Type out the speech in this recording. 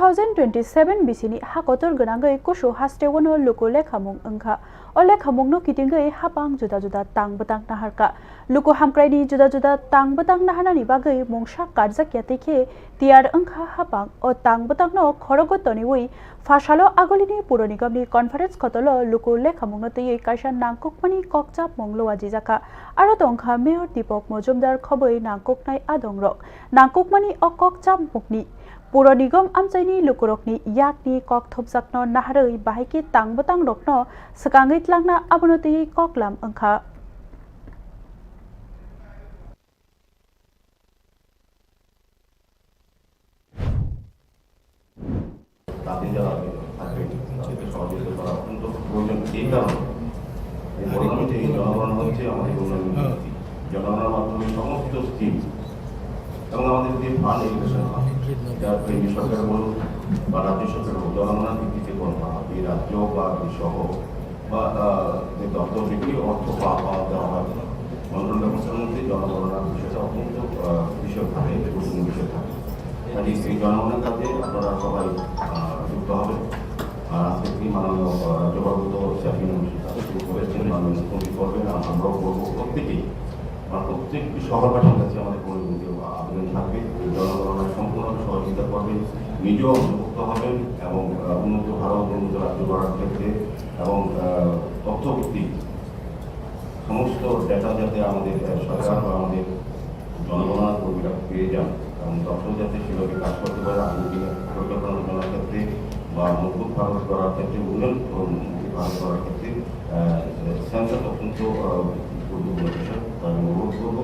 2027 bisini hakotor ganangai kushu hastewono luku lekhamung angkha o lekhamungno kitingai hapang juda tang betang naharka luku hamkraini juda tang betang nahanani bagai mungsa karjakya tekhe tiar angkha hapang o tang betangno khorogotoni wi fashalo agolini puro nigamni conference khotolo luku lekhamungno tei kaisa nangkukmani kokchap monglo ajijaka aro tongkha mayor Deepak Mojumdar khoboi nangkuknai adongrok nangkukmani o kokchap mukni Puro nigam amchaini lukurokni yakni kok thopjakno naharoi bahiki tangbotang rokno sakangit langna abonoti koklam angkha এবং আমাদের যে fund education যার কেন্দ্রীয় সরকার বলুন বা রাজ্য সরকার জনগণনার ভিত্তিতে এই রাজ্য বা সহ বা যে দপ্তর থেকে অর্থ পাওয়া দেওয়া হয় মন্ত্রণ ব্যবস্থার মধ্যে জনগণনার বিষয়টা অত্যন্ত বিষয় থাকে গুরুত্বপূর্ণ বিষয় থাকে কাজে এই জনগণনার কাজে আপনারা সবাই যুক্ত হবেন আর আজকে কি মাননীয় রাজ্যবর্গ চাকরি শুরু করেছেন মাননীয় মুখ্যমন্ত্রী করবেন আমরাও করবো প্রত্যেকেই প্রত্যেকটি সহপাঠীর কাছে আমাদের পরিবর্তিত আবেদন থাকবে জনগণনায় সম্পূর্ণ সহযোগিতা করবেন নিজেও অন্তর্ভুক্ত হবেন এবং উন্নত ভারত উন্নত রাজ্য গড়ার ক্ষেত্রে এবং তথ্যভিত্তিক সমস্ত ডেটা যাতে আমাদের সরকার বা আমাদের জনগণনা কর্মীরা পেয়ে যান এবং তথ্য যাতে সেভাবে কাজ করতে পারে আগামী পরিকল্পনা রচনার ক্ষেত্রে বা নতুন ভারত গড়ার ক্ষেত্রে উন্নয়নমুখী ভারত গড়ার ক্ষেত্রে সেন্সার অত্যন্ত গুরুত্বপূর্ণ বিষয় তার অনুরোধ করব